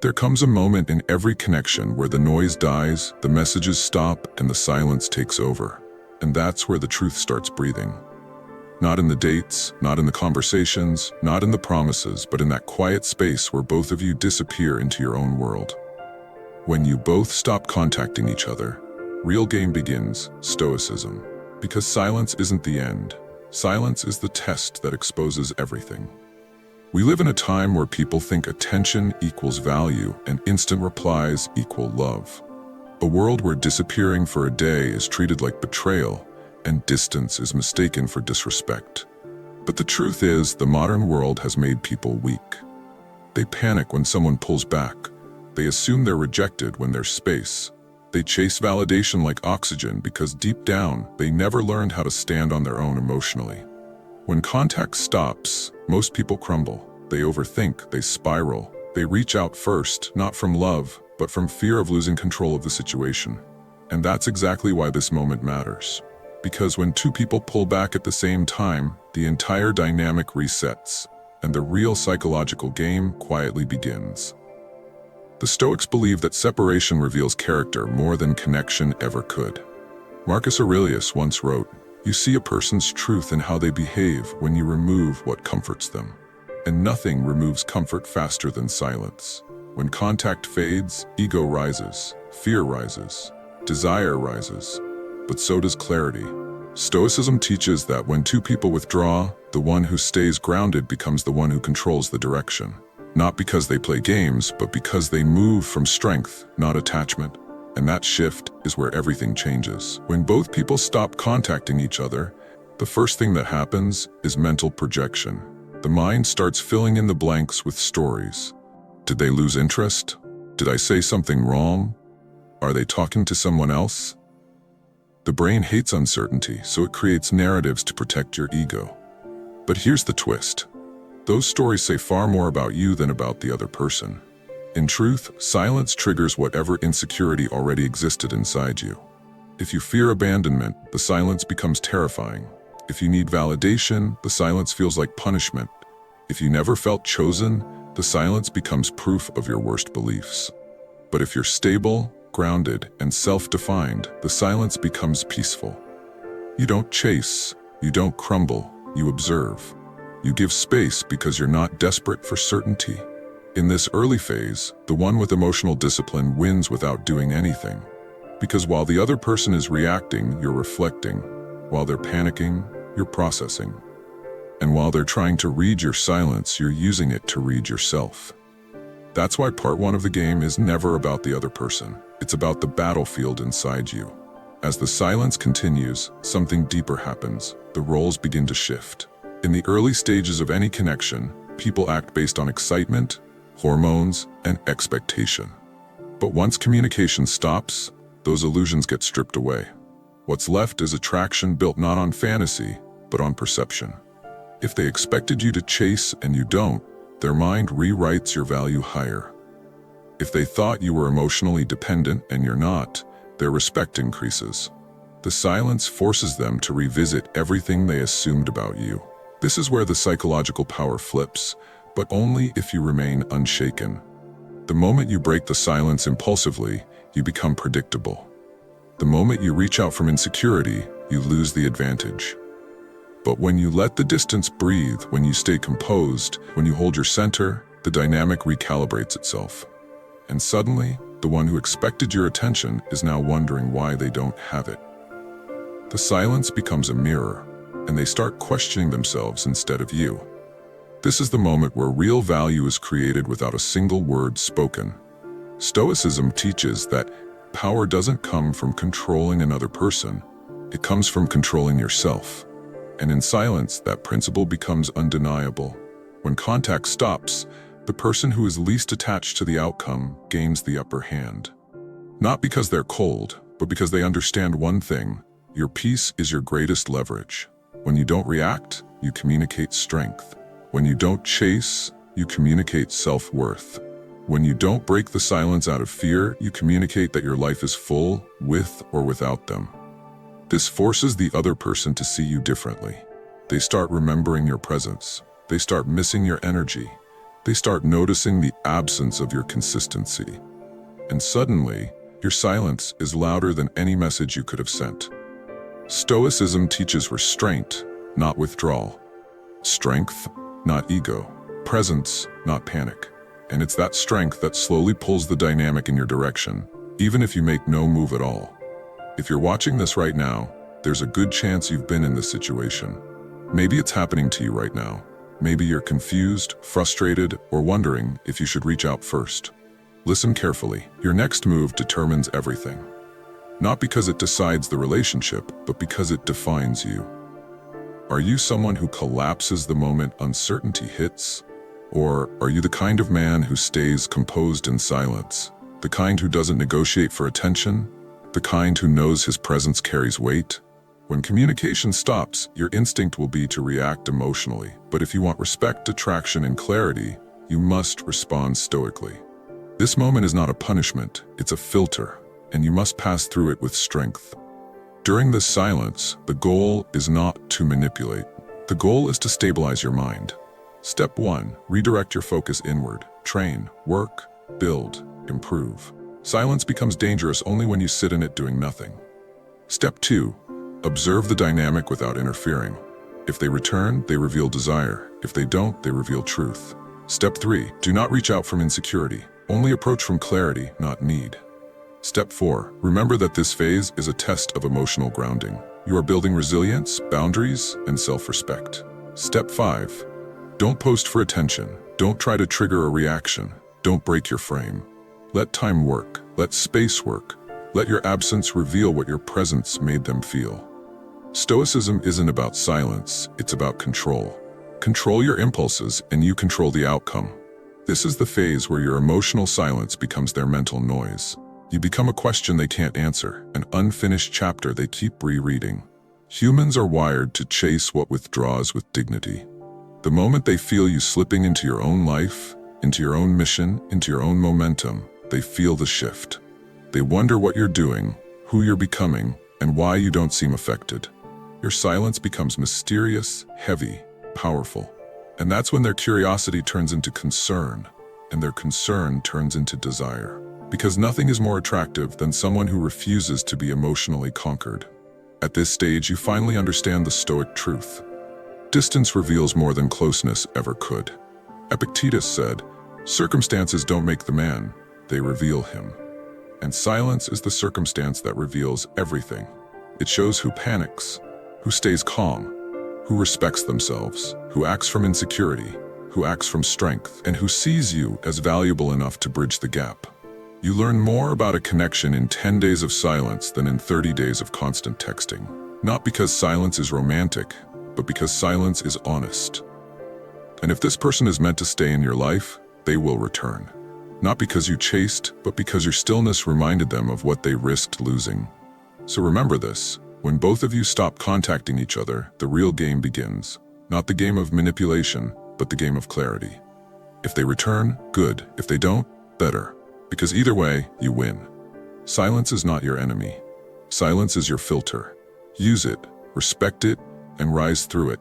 There comes a moment in every connection where the noise dies, the messages stop, and the silence takes over. And that's where the truth starts breathing. Not in the dates, not in the conversations, not in the promises, but in that quiet space where both of you disappear into your own world. When you both stop contacting each other, real game begins, Stoicism. Because silence isn't the end. Silence is the test that exposes everything. We live in a time where people think attention equals value and instant replies equal love. A world where disappearing for a day is treated like betrayal and distance is mistaken for disrespect. But the truth is, the modern world has made people weak. They panic when someone pulls back. They assume they're rejected when there's space. They chase validation like oxygen because deep down, they never learned how to stand on their own emotionally. When contact stops, most people crumble. They overthink, they spiral. They reach out first, not from love, but from fear of losing control of the situation. And that's exactly why this moment matters. Because when two people pull back at the same time, the entire dynamic resets, and the real psychological game quietly begins. The Stoics believe that separation reveals character more than connection ever could. Marcus Aurelius once wrote, "You see a person's truth in how they behave when you remove what comforts them. And nothing removes comfort faster than silence. When contact fades, ego rises, fear rises, desire rises, but so does clarity." Stoicism teaches that when two people withdraw, the one who stays grounded becomes the one who controls the direction. Not because they play games, but because they move from strength, not attachment. And that shift is where everything changes. When both people stop contacting each other, the first thing that happens is mental projection. The mind starts filling in the blanks with stories. Did they lose interest? Did I say something wrong? Are they talking to someone else? The brain hates uncertainty, so it creates narratives to protect your ego. But here's the twist. Those stories say far more about you than about the other person. In truth, silence triggers whatever insecurity already existed inside you. If you fear abandonment, the silence becomes terrifying. If you need validation, the silence feels like punishment. If you never felt chosen, the silence becomes proof of your worst beliefs. But if you're stable, grounded, and self-defined, the silence becomes peaceful. You don't chase, you don't crumble, you observe. You give space because you're not desperate for certainty. In this early phase, the one with emotional discipline wins without doing anything. Because while the other person is reacting, you're reflecting. While they're panicking, you're processing. And while they're trying to read your silence, you're using it to read yourself. That's why part one of the game is never about the other person. It's about the battlefield inside you. As the silence continues, something deeper happens. The roles begin to shift. In the early stages of any connection, people act based on excitement, hormones, and expectation. But once communication stops, those illusions get stripped away. What's left is attraction built not on fantasy, but on perception. If they expected you to chase and you don't, their mind rewrites your value higher. If they thought you were emotionally dependent and you're not, their respect increases. The silence forces them to revisit everything they assumed about you. This is where the psychological power flips, but only if you remain unshaken. The moment you break the silence impulsively, you become predictable. The moment you reach out from insecurity, you lose the advantage. But when you let the distance breathe, when you stay composed, when you hold your center, the dynamic recalibrates itself. And suddenly, the one who expected your attention is now wondering why they don't have it. The silence becomes a mirror, and they start questioning themselves instead of you. This is the moment where real value is created without a single word spoken. Stoicism teaches that power doesn't come from controlling another person, it comes from controlling yourself. And in silence, that principle becomes undeniable. When contact stops, the person who is least attached to the outcome gains the upper hand. Not because they're cold, but because they understand one thing: your peace is your greatest leverage. When you don't react, you communicate strength. When you don't chase, you communicate self-worth. When you don't break the silence out of fear, you communicate that your life is full, with or without them. This forces the other person to see you differently. They start remembering your presence. They start missing your energy. They start noticing the absence of your consistency. And suddenly, your silence is louder than any message you could have sent. Stoicism teaches restraint, not withdrawal. Strength, not ego. Presence, not panic. And it's that strength that slowly pulls the dynamic in your direction, even if you make no move at all. If you're watching this right now, there's a good chance you've been in this situation. Maybe it's happening to you right now. Maybe you're confused, frustrated, or wondering if you should reach out first. Listen carefully. Your next move determines everything. Not because it decides the relationship, but because it defines you. Are you someone who collapses the moment uncertainty hits? Or are you the kind of man who stays composed in silence? The kind who doesn't negotiate for attention? The kind who knows his presence carries weight? When communication stops, your instinct will be to react emotionally. But if you want respect, attraction, and clarity, you must respond stoically. This moment is not a punishment, it's a filter, and you must pass through it with strength. During this silence, the goal is not to manipulate. The goal is to stabilize your mind. Step 1. Redirect your focus inward. Train, work, build, improve. Silence becomes dangerous only when you sit in it doing nothing. Step 2. Observe the dynamic without interfering. If they return, they reveal desire. If they don't, they reveal truth. Step 3. Do not reach out from insecurity. Only approach from clarity, not need. Step 4. Remember that this phase is a test of emotional grounding. You are building resilience, boundaries, and self-respect. Step 5. Don't post for attention. Don't try to trigger a reaction. Don't break your frame. Let time work. Let space work. Let your absence reveal what your presence made them feel. Stoicism isn't about silence, it's about control. Control your impulses and you control the outcome. This is the phase where your emotional silence becomes their mental noise. You become a question they can't answer, an unfinished chapter they keep rereading. Humans are wired to chase what withdraws with dignity. The moment they feel you slipping into your own life, into your own mission, into your own momentum, they feel the shift. They wonder what you're doing, who you're becoming, and why you don't seem affected. Your silence becomes mysterious, heavy, powerful. And that's when their curiosity turns into concern, and their concern turns into desire. Because nothing is more attractive than someone who refuses to be emotionally conquered. At this stage, you finally understand the Stoic truth. Distance reveals more than closeness ever could. Epictetus said, "Circumstances don't make the man, they reveal him." And silence is the circumstance that reveals everything. It shows who panics, who stays calm, who respects themselves, who acts from insecurity, who acts from strength, and who sees you as valuable enough to bridge the gap. You learn more about a connection in 10 days of silence than in 30 days of constant texting. Not because silence is romantic, but because silence is honest. And if this person is meant to stay in your life, they will return. Not because you chased, but because your stillness reminded them of what they risked losing. So remember this. When both of you stop contacting each other, the real game begins. Not the game of manipulation, but the game of clarity. If they return, good. If they don't, better. Because either way, you win. Silence is not your enemy. Silence is your filter. Use it, respect it, and rise through it.